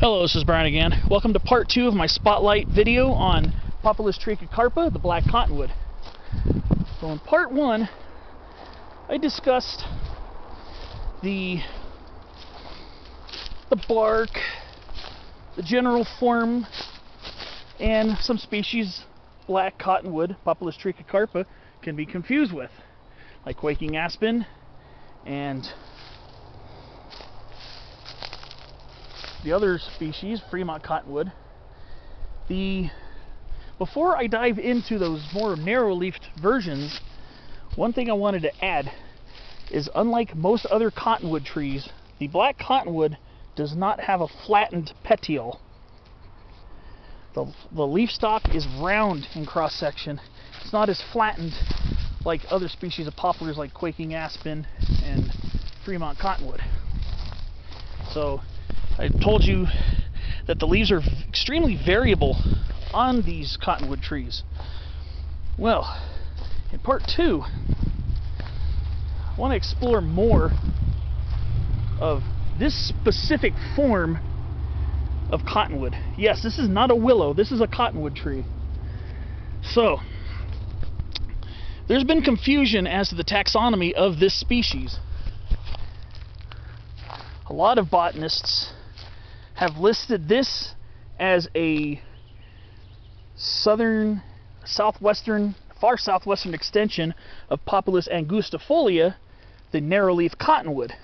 Hello, this is Brian again. Welcome to part 2 of my spotlight video on Populus trichocarpa, the black cottonwood. So in part 1, I discussed the bark, the general form, and some species black cottonwood, Populus trichocarpa, can be confused with, like Quaking Aspen and the other species, Fremont Cottonwood. Before I dive into those more narrow-leafed versions, one thing I wanted to add is, unlike most other cottonwood trees, the black cottonwood does not have a flattened petiole. The leaf stalk is round in cross-section. It's not as flattened like other species of poplars like Quaking Aspen and Fremont Cottonwood. So I told you that the leaves are extremely variable on these cottonwood trees. Well, in part 2, I want to explore more of this specific form of cottonwood. Yes, this is not a willow, this is a cottonwood tree. So, there's been confusion as to the taxonomy of this species. A lot of botanists have listed this as a far southwestern extension of Populus angustifolia, the narrowleaf cottonwood,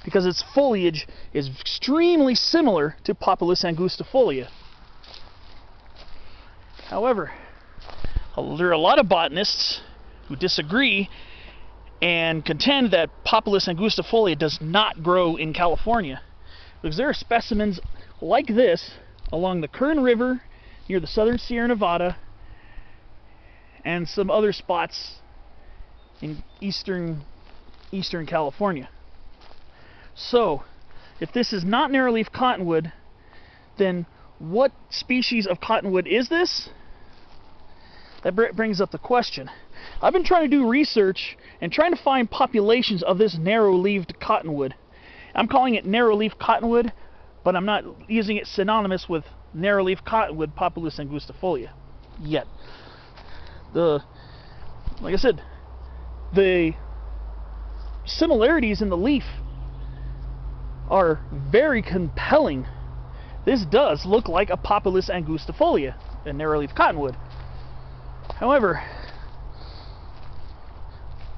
because its foliage is extremely similar to Populus angustifolia. However, there are a lot of botanists who disagree and contend that Populus angustifolia does not grow in California, because there are specimens like this along the Kern River near the southern Sierra Nevada and some other spots in eastern California. So, if this is not narrowleaf cottonwood, then what species of cottonwood is this? That brings up the question. I've been trying to do research and trying to find populations of this narrow-leaved cottonwood. I'm calling it narrowleaf cottonwood, but I'm not using it synonymous with narrowleaf cottonwood, Populus angustifolia, yet. Like I said, the similarities in the leaf are very compelling. This does look like a Populus angustifolia, a narrowleaf cottonwood. However,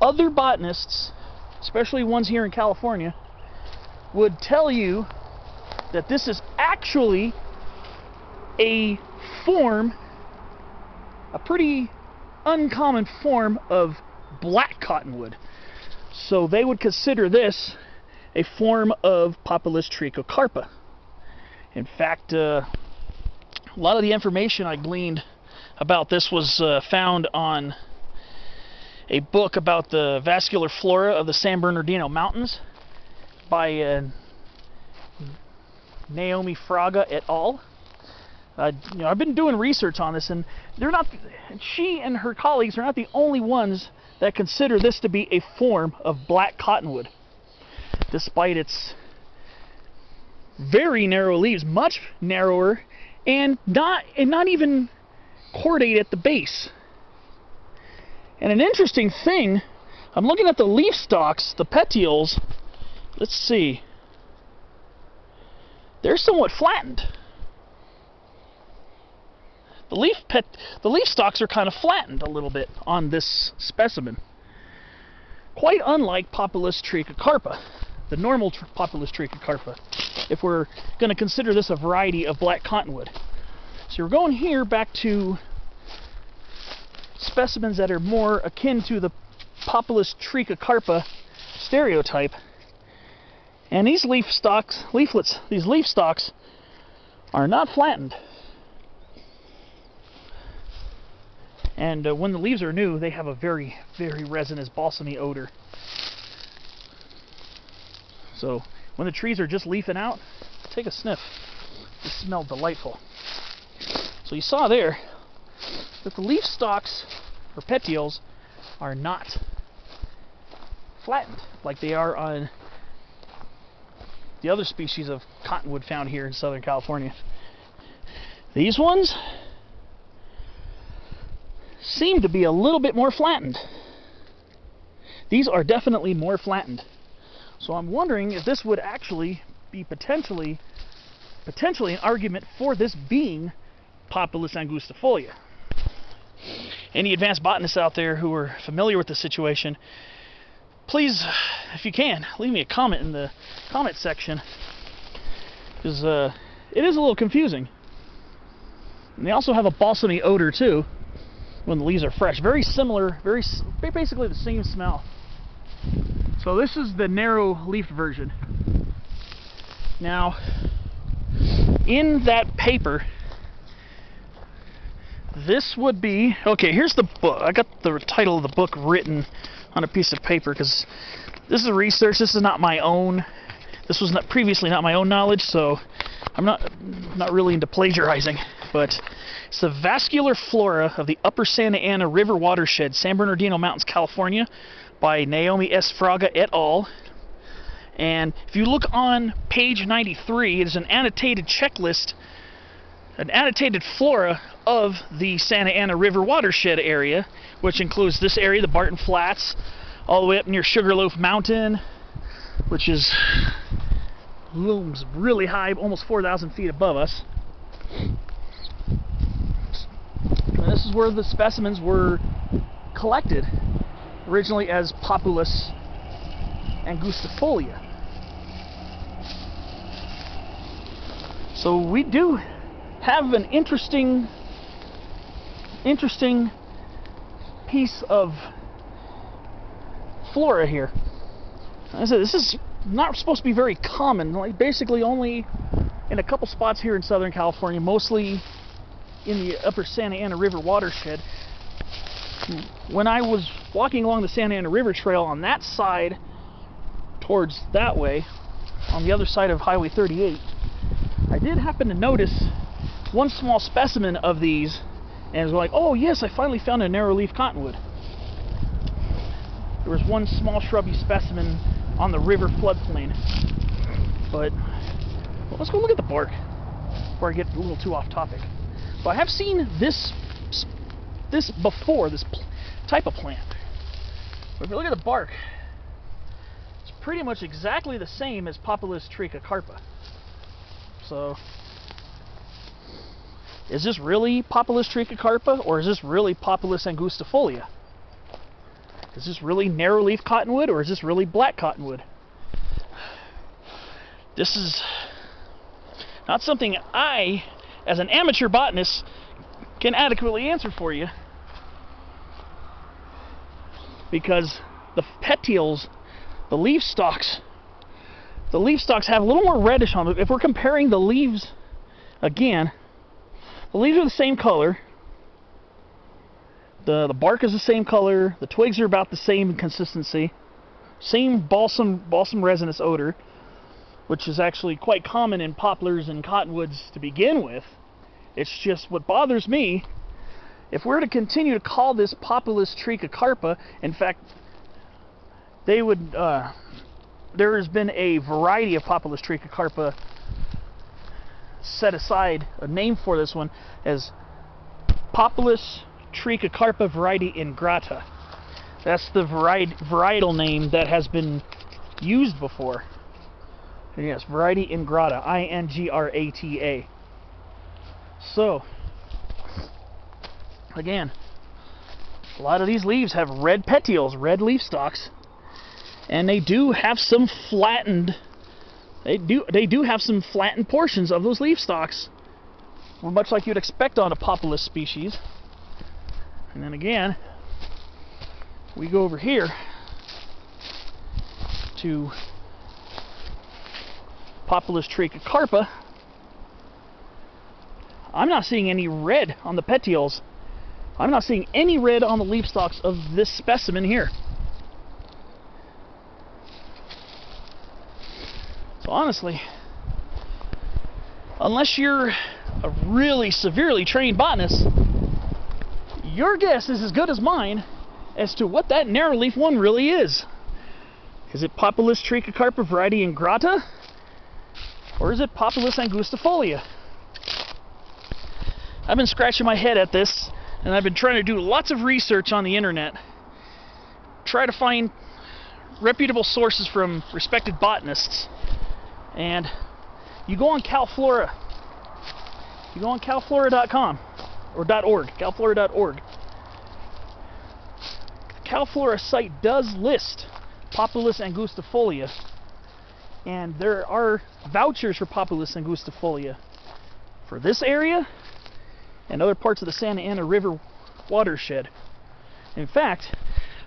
other botanists, especially ones here in California, would tell you that this is actually a pretty uncommon form of black cottonwood. So they would consider this a form of Populus trichocarpa. In fact, a lot of the information I gleaned about this was found on a book about the vascular flora of the San Bernardino Mountains by Naomi Fraga et al. I've been doing research on this, and she and her colleagues are not the only ones that consider this to be a form of black cottonwood, despite its very narrow leaves, much narrower, and not even cordate at the base. And an interesting thing, I'm looking at the leaf stalks, the petioles. Let's see. They're somewhat flattened. The leaf stalks are kind of flattened a little bit on this specimen. Quite unlike Populus trichocarpa, the normal Populus trichocarpa, if we're going to consider this a variety of black cottonwood. So we're going here back to specimens that are more akin to the Populus trichocarpa stereotype. And these leaf stalks are not flattened. And when the leaves are new, they have a very, very resinous, balsamy odor. So when the trees are just leafing out, take a sniff. They smell delightful. So you saw there that the leaf stalks, or petioles, are not flattened like they are on the other species of cottonwood found here in Southern California. These ones seem to be a little bit more flattened. These are definitely more flattened. So I'm wondering if this would actually be potentially an argument for this being Populus angustifolia. Any advanced botanists out there who are familiar with the situation, please, if you can, leave me a comment in the comment section, because it is a little confusing. And they also have a balsamy odor too when the leaves are fresh. Very similar, basically the same smell. So this is the narrow-leafed version. Now, in that paper, this would be, okay, here's the book. I got the title of the book written on a piece of paper because this is research. This is not my own. This was not previously not my own knowledge, so I'm not really into plagiarizing. But it's the vascular flora of the Upper Santa Ana River watershed, San Bernardino Mountains, California, by Naomi S. Fraga et al. And if you look on page 93, it is an annotated checklist, an annotated flora of the Santa Ana River watershed area, which includes this area, the Barton Flats, all the way up near Sugarloaf Mountain, which is looms really high, almost 4,000 feet above us. And this is where the specimens were collected, originally as Populus angustifolia. So we do have an interesting piece of flora here. As I said, this is not supposed to be very common, like basically only in a couple spots here in Southern California, mostly in the Upper Santa Ana River watershed. When I was walking along the Santa Ana River Trail on that side, towards that way, on the other side of Highway 38, I did happen to notice one small specimen of these, and I was like, oh yes, I finally found a narrowleaf cottonwood. There was one small shrubby specimen on the river floodplain. But well, let's go look at the bark before I get a little too off topic. So I have seen this before, this type of plant. But if you look at the bark, it's pretty much exactly the same as Populus trichocarpa. So, is this really Populus trichocarpa, or is this really Populus angustifolia? Is this really narrowleaf cottonwood, or is this really black cottonwood? This is not something I, as an amateur botanist, can adequately answer for you, because the petioles, the leaf stalks have a little more reddish on them. If we're comparing the leaves, again, the leaves are the same color, the bark is the same color, the twigs are about the same consistency, same balsam resinous odor, which is actually quite common in poplars and cottonwoods to begin with. It's just what bothers me, if we're to continue to call this Populus trichocarpa, in fact, they would, there has been a variety of Populus trichocarpa set aside, a name for this one, as Populus trichocarpa variety ingrata. That's the varietal name that has been used before. And yes, variety ingrata, I-N-G-R-A-T-A. So, again, a lot of these leaves have red petioles, red leaf stalks, and they do have some flattened. They do have some flattened portions of those leaf stalks, much like you'd expect on a Populus species. And then again, we go over here to Populus trichocarpa. I'm not seeing any red on the petioles. I'm not seeing any red on the leaf stalks of this specimen here. So honestly, unless you're a really severely trained botanist, your guess is as good as mine as to what that narrowleaf one really is. Is it Populus trichocarpa variety ingrata? Or is it Populus angustifolia? I've been scratching my head at this, and I've been trying to do lots of research on the internet. Try to find reputable sources from respected botanists. And you go on CalFlora. You go on calflora.com or .org, calflora.org. The CalFlora site does list Populus angustifolia, and there are vouchers for Populus angustifolia for this area and other parts of the Santa Ana River watershed. In fact,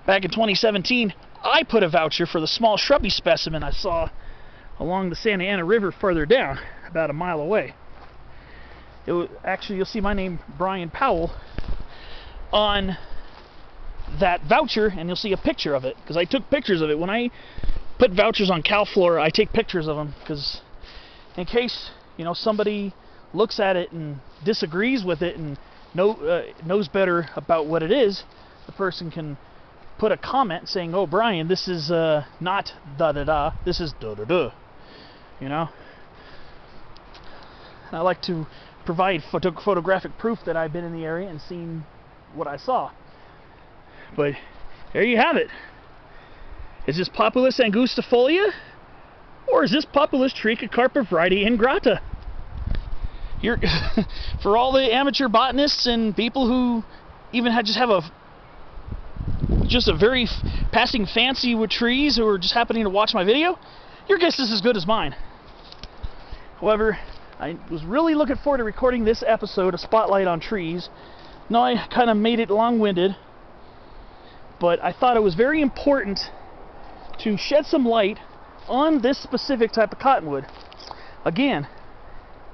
back in 2017, I put a voucher for the small shrubby specimen I saw along the Santa Ana River further down, about a mile away. It was, actually, you'll see my name, Brian Powell, on that voucher, and you'll see a picture of it, because I took pictures of it. When I put vouchers on CalFlora, I take pictures of them, because in case, you know, somebody looks at it and disagrees with it and knows better about what it is, the person can put a comment saying, "Oh, Brian, this is not da-da-da, this is da-da-da," you know? I like to provide photographic proof that I've been in the area and seen what I saw. But there you have it. Is this Populus angustifolia, or is this Populus trichocarpa variety ingrata? You're for all the amateur botanists and people who even just have a very passing fancy with trees, who are just happening to watch my video, your guess is as good as mine. However, I was really looking forward to recording this episode of Spotlight on Trees. No, I kind of made it long-winded, but I thought it was very important to shed some light on this specific type of cottonwood. Again,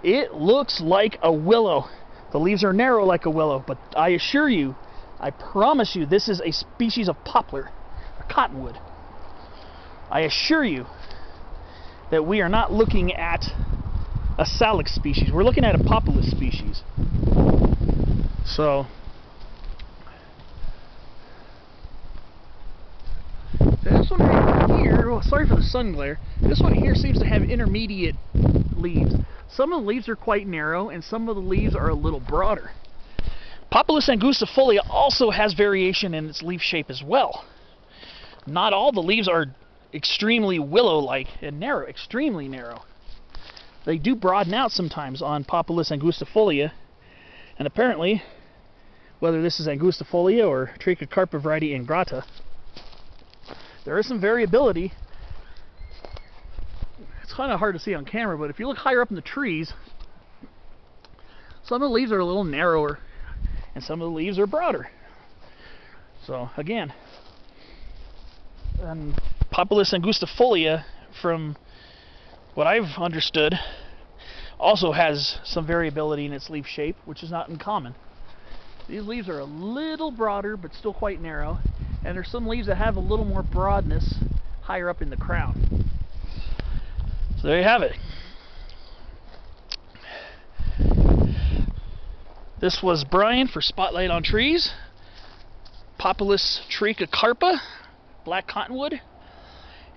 it looks like a willow. The leaves are narrow like a willow, but I assure you, I promise you, this is a species of poplar, or cottonwood. I assure you that we are not looking at a Salix species. We're looking at a Populus species. So, this one right here, oh, sorry for the sun glare, this one here seems to have intermediate leaves. Some of the leaves are quite narrow, and some of the leaves are a little broader. Populus angustifolia also has variation in its leaf shape as well. Not all the leaves are extremely willow-like and narrow, extremely narrow. They do broaden out sometimes on Populus angustifolia, and apparently, whether this is angustifolia or trichocarpa variety ingrata, there is some variability. It's kind of hard to see on camera, but if you look higher up in the trees, some of the leaves are a little narrower, and some of the leaves are broader. So again, Populus angustifolia, from what I've understood, also has some variability in its leaf shape, which is not uncommon. These leaves are a little broader, but still quite narrow, and there's some leaves that have a little more broadness higher up in the crown. So there you have it. This was Brian for Spotlight on Trees. Populus trichocarpa, Black Cottonwood,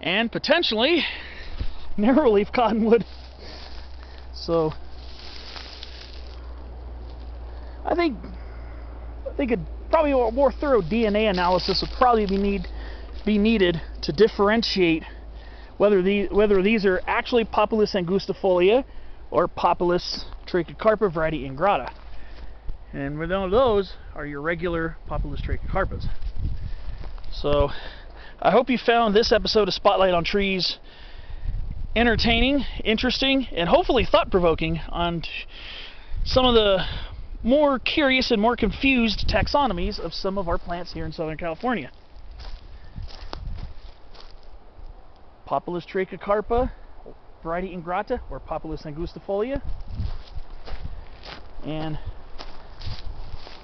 and potentially Narrowleaf Cottonwood. So I think probably a more thorough DNA analysis would probably be needed to differentiate whether these are actually Populus angustifolia or Populus trichocarpa variety ingrata. And one of those are your regular Populus trichocarpas. So I hope you found this episode of Spotlight on Trees entertaining, interesting, and hopefully thought-provoking on some of the more curious and more confused taxonomies of some of our plants here in Southern California. Populus trichocarpa variety ingrata, or Populus angustifolia, and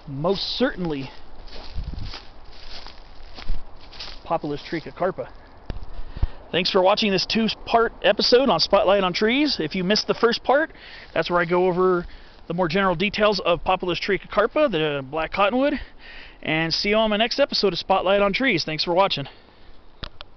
most certainly Populus trichocarpa. Thanks for watching this two-part episode on Spotlight on Trees. If you missed the first part, that's where I go over the more general details of Populus trichocarpa, the black cottonwood, and see you on my next episode of Spotlight on Trees. Thanks for watching.